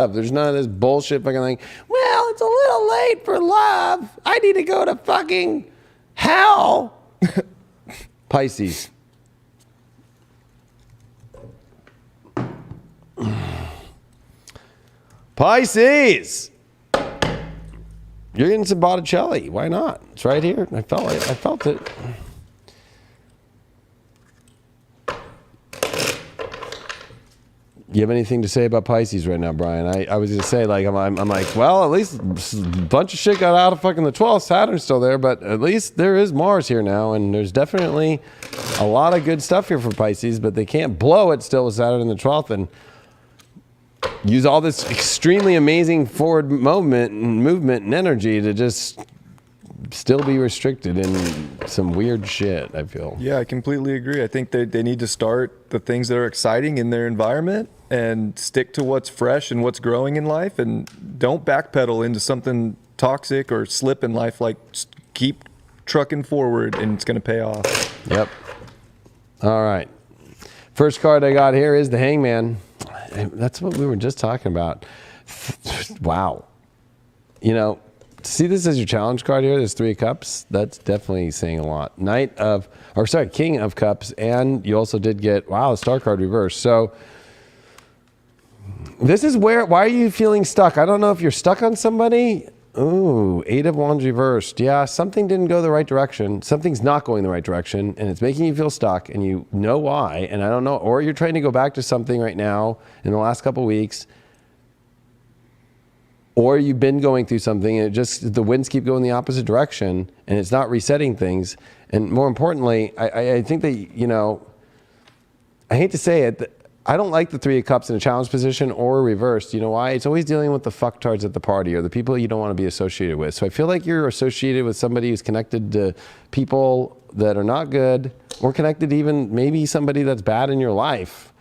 There's none of this bullshit fucking thing. Well, it's a little late for love. I need to go to fucking hell. Pisces. Pisces. You're getting some Botticelli. Why not? It's right here. I felt it. You have anything to say about Pisces right now, Brian? I was going to say, like, I'm like, well, at least a bunch of shit got out of fucking the 12th. Saturn's still there, but at least there is Mars here now, and there's definitely a lot of good stuff here for Pisces, but they can't blow it still with Saturn in the 12th and use all this extremely amazing forward movement and energy to just still be restricted in some weird shit, I feel. Yeah, I completely agree. I think they need to start the things that are exciting in their environment and stick to what's fresh and what's growing in life, and don't backpedal into something toxic or slip in life. Like, just keep trucking forward and it's going to pay off. Yep. All right. First card I got here is the Hangman. That's what we were just talking about. Wow. You know, see this as your challenge card here, there's 3 of Cups. That's definitely saying a lot. King of Cups, and you also did get, wow, the Star card reversed. So this is why are you feeling stuck? I don't know if you're stuck on somebody. Ooh, 8 of Wands reversed. Yeah, something didn't go the right direction. Something's not going the right direction, and it's making you feel stuck, and you know why, and I don't know. Or you're trying to go back to something right now in the last couple of weeks, or you've been going through something, and the winds keep going the opposite direction, and it's not resetting things. And more importantly, I think that, you know, I hate to say it, I don't like the 3 of Cups in a challenge position or reversed. You know why? It's always dealing with the fucktards at the party or the people you don't want to be associated with. So I feel like you're associated with somebody who's connected to people that are not good, or connected to even maybe somebody that's bad in your life.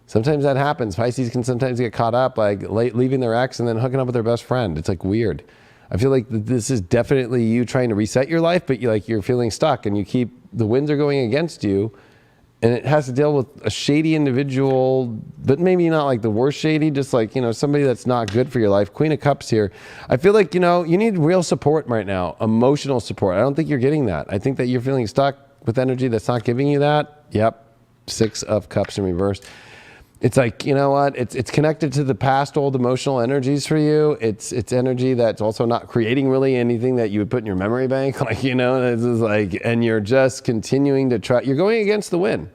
Sometimes that happens. Pisces can sometimes get caught up, like leaving their ex and then hooking up with their best friend. It's like weird. I feel like this is definitely you trying to reset your life, but you're feeling stuck, and the winds are going against you. And it has to deal with a shady individual, but maybe not like the worst shady, just like, you know, somebody that's not good for your life. Queen of Cups here. I feel like, you know, you need real support right now, emotional support. I don't think you're getting that. I think that you're feeling stuck with energy that's not giving you that. Yep. 6 of Cups in reverse. It's like, you know what? It's connected to the past old emotional energies for you. It's energy that's also not creating really anything that you would put in your memory bank. Like, you know, this is like, and you're just continuing to try. You're going against the wind.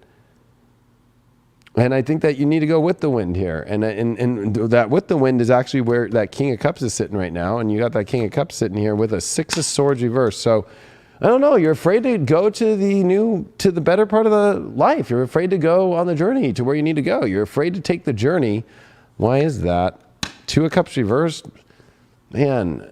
And I think that you need to go with the wind here. And that with the wind is actually where that King of Cups is sitting right now. And you got that King of Cups sitting here with a 6 of Swords reversed. So I don't know. You're afraid to go to the better part of the life. You're afraid to go on the journey to where you need to go. You're afraid to take the journey. Why is that? 2 of Cups reversed. Man,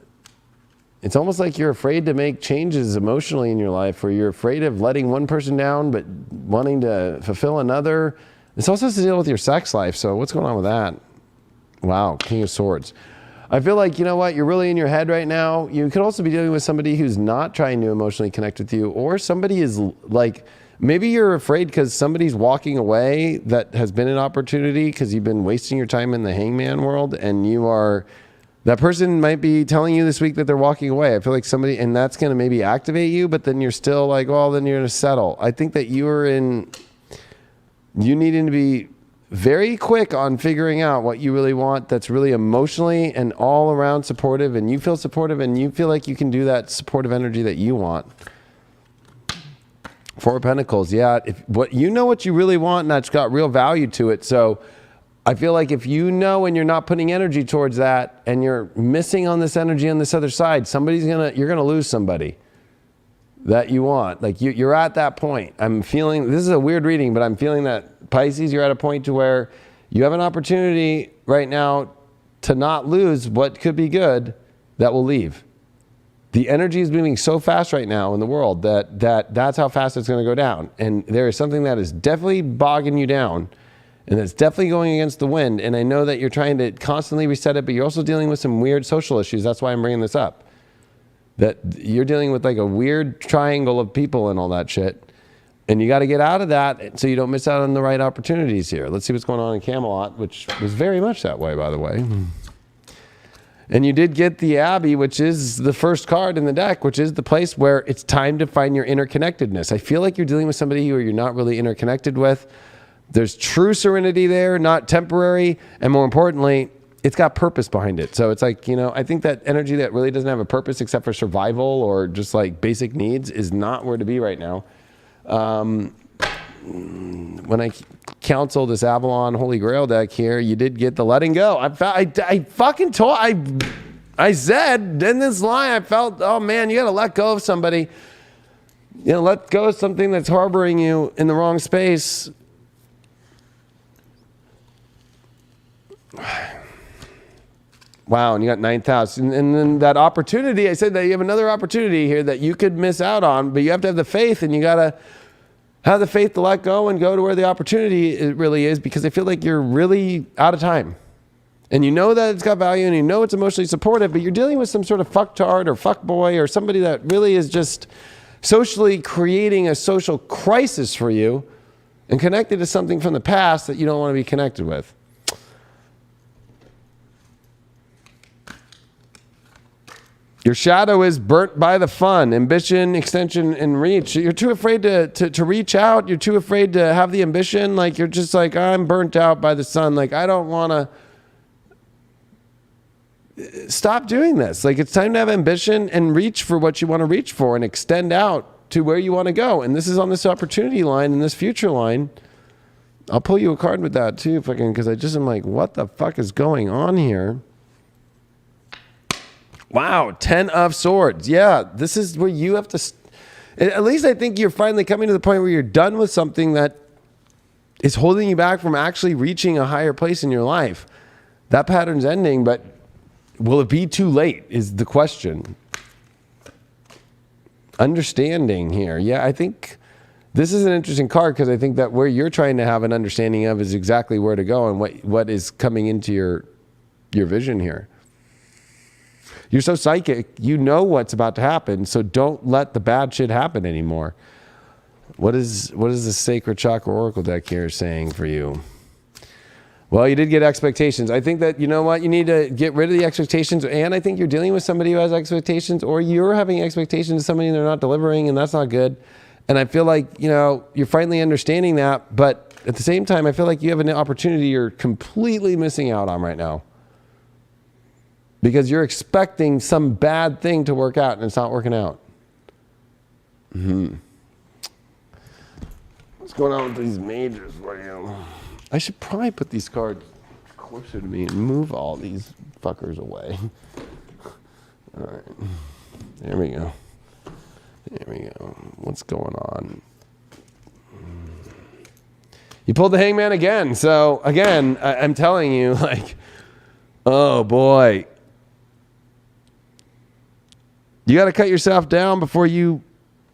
it's almost like you're afraid to make changes emotionally in your life, or you're afraid of letting one person down, but wanting to fulfill another. This also has to deal with your sex life. So what's going on with that? Wow, King of Swords. I feel like, you know what, you're really in your head right now. You could also be dealing with somebody who's not trying to emotionally connect with you, or somebody is like, maybe you're afraid because somebody's walking away that has been an opportunity because you've been wasting your time in the Hangman world, and that person might be telling you this week that they're walking away. I feel like somebody, and that's going to maybe activate you, but then you're still like, well, then you're going to settle. I think that you needing to be very quick on figuring out what you really want that's really emotionally and all around supportive, and you feel supportive and you feel like you can do that supportive energy that you want. 4 of Pentacles. Yeah, what you really want, and that's got real value to it. So I feel like if you know and you're not putting energy towards that, and you're missing on this energy on this other side, you're gonna lose somebody that you want. Like you're at that point. I'm feeling, this is a weird reading, but I'm feeling that Pisces, you're at a point to where you have an opportunity right now to not lose what could be good that will leave. The energy is moving so fast right now in the world that's how fast it's going to go down. And there is something that is definitely bogging you down, and that's definitely going against the wind. And I know that you're trying to constantly reset it, but you're also dealing with some weird social issues. That's why I'm bringing this up. That you're dealing with like a weird triangle of people and all that shit. And you got to get out of that so you don't miss out on the right opportunities here. Let's see what's going on in Camelot, which was very much that way, by the way. And you did get the Abbey, which is the first card in the deck, which is the place where it's time to find your interconnectedness. I feel like you're dealing with somebody who you're not really interconnected with. There's true serenity there, not temporary. And more importantly, it's got purpose behind it. So it's like, you know, I think that energy that really doesn't have a purpose except for survival or just like basic needs is not where to be right now. When I counsel this Avalon Holy Grail deck here, you did get the letting go. I fucking told, I said in this line, I felt, oh man, you got to let go of somebody. You know, let go of something that's harboring you in the wrong space. Wow, and you got 9th house. And then that opportunity, I said that you have another opportunity here that you could miss out on, but you have to have the faith, and you got to have the faith to let go and go to where the opportunity really is, because I feel like you're really out of time. And you know that it's got value and you know it's emotionally supportive, but you're dealing with some sort of fucktard or fuckboy or somebody that really is just socially creating a social crisis for you and connected to something from the past that you don't want to be connected with. Your shadow is burnt by the fun, ambition, extension, and reach. You're too afraid to reach out. You're too afraid to have the ambition. Like, you're just like, I'm burnt out by the sun. Like, I don't want to. Stop doing this. Like, it's time to have ambition and reach for what you want to reach for and extend out to where you want to go. And this is on this opportunity line and this future line. I'll pull you a card with that too, if I can, because I just am like, what the fuck is going on here? Wow, 10 of Swords. Yeah, this is where you have to... At least I think you're finally coming to the point where you're done with something that is holding you back from actually reaching a higher place in your life. That pattern's ending, but will it be too late is the question. Understanding here. Yeah, I think this is an interesting card because I think that where you're trying to have an understanding of is exactly where to go and what is coming into your vision here. You're so psychic, you know what's about to happen, so don't let the bad shit happen anymore. What is the Sacred Chakra Oracle deck here saying for you? Well, you did get expectations. I think that, you know what, you need to get rid of the expectations, and I think you're dealing with somebody who has expectations, or you're having expectations of somebody and they're not delivering, and that's not good. And I feel like, you know, you're finally understanding that, but at the same time, I feel like you have an opportunity you're completely missing out on right now. Because you're expecting some bad thing to work out and it's not working out. What's going on with these majors for you? I should probably put these cards closer to me and move all these fuckers away. All right. There we go. There we go. What's going on? You pulled the Hangman again. So, again, I'm telling you, like, oh, boy. You got to cut yourself down before you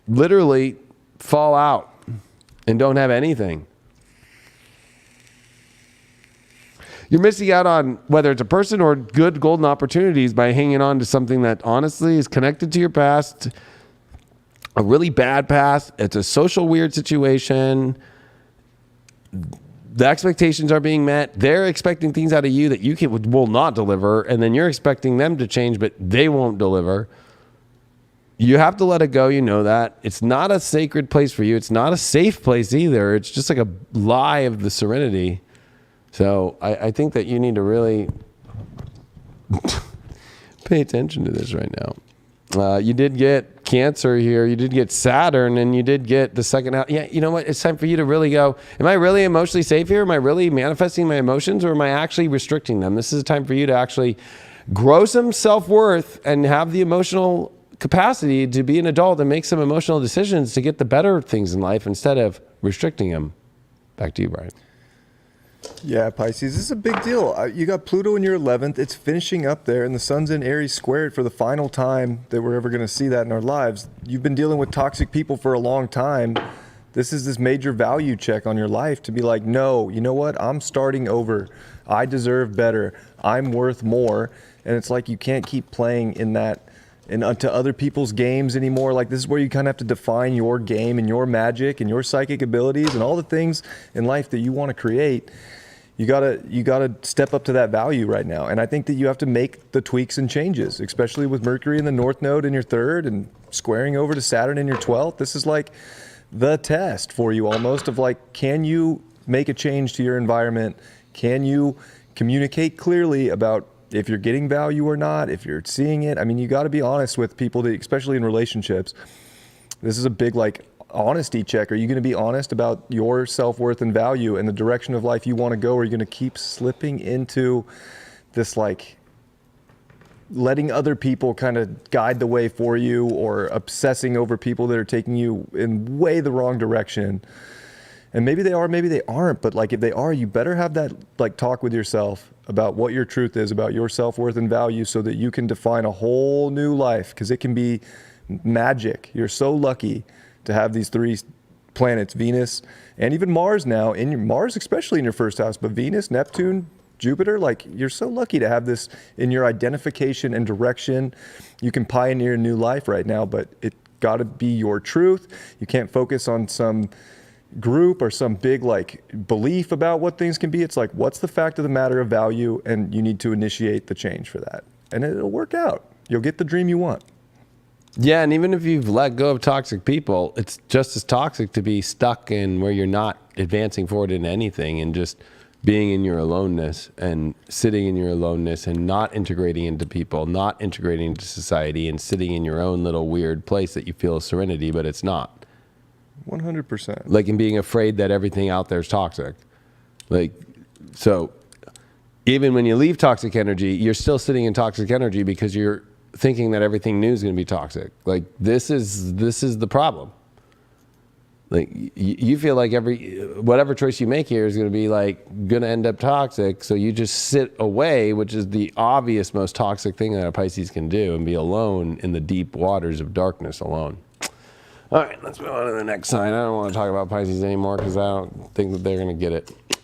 literally fall out and don't have anything. You're missing out on whether it's a person or good golden opportunities by hanging on to something that honestly is connected to your past, a really bad past. It's a social weird situation. The expectations are being met. They're expecting things out of you that you will not deliver, and then you're expecting them to change, but they won't deliver. You have to let it go. You know that. It's not a sacred place for you. It's not a safe place either. It's just like a lie of the serenity. So I think that you need to really pay attention to this right now. You did get Cancer here. You did get Saturn, and you did get the second house. Yeah, you know what? It's time for you to really go, am I really emotionally safe here? Am I really manifesting my emotions, or am I actually restricting them? This is a time for you to actually grow some self-worth and have the emotional capacity to be an adult and make some emotional decisions to get the better things in life instead of restricting them. Back to you, Brian. Yeah, Pisces, this is a big deal. You got Pluto in your 11th. It's finishing up there, and the sun's in Aries squared for the final time that we're ever going to see that in our lives. You've been dealing with toxic people for a long time. This is this major value check on your life to be like, no, you know what? I'm starting over. I deserve better. I'm worth more. And it's like you can't keep playing in that and to other people's games anymore. Like, this is where you kind of have to define your game and your magic and your psychic abilities and all the things in life that you want to create. you gotta step up to that value right now. And I think that you have to make the tweaks and changes, especially with Mercury in the North Node in your 3rd and squaring over to Saturn in your 12th. This is like the test for you almost of like, can you make a change to your environment? Can you communicate clearly about if you're getting value or not, if you're seeing it? I mean, you got to be honest with people, that, especially in relationships. This is a big like honesty check. Are you going to be honest about your self-worth and value and the direction of life you want to go? Or are you going to keep slipping into this like letting other people kind of guide the way for you, or obsessing over people that are taking you in way the wrong direction? And maybe they are, maybe they aren't, but like if they are, you better have that like talk with yourself about what your truth is about your self-worth and value, so that you can define a whole new life, because it can be magic. You're so lucky to have these 3 planets, Venus and even Mars now, in your Mars especially in your 1st house, but Venus, Neptune, Jupiter, like you're so lucky to have this in your identification and direction. You can pioneer a new life right now, but it got to be your truth. You can't focus on some group or some big like belief about what things can be. It's like, what's the fact of the matter of value? And you need to initiate the change for that, and it'll work out. You'll get the dream you want. Yeah, and even if you've let go of toxic people, it's just as toxic to be stuck in where you're not advancing forward in anything, and just being in your aloneness and sitting in your aloneness and not integrating into people, not integrating into society, and sitting in your own little weird place that you feel is serenity, but it's not. 100%. Like in being afraid that everything out there is toxic. Like, so even when you leave toxic energy, you're still sitting in toxic energy because you're thinking that everything new is going to be toxic. Like this is the problem. Like you feel like whatever choice you make here is going to be like going to end up toxic. So you just sit away, which is the obvious most toxic thing that a Pisces can do, and be alone in the deep waters of darkness alone. All right, let's move on to the next sign. I don't want to talk about Pisces anymore because I don't think that they're going to get it.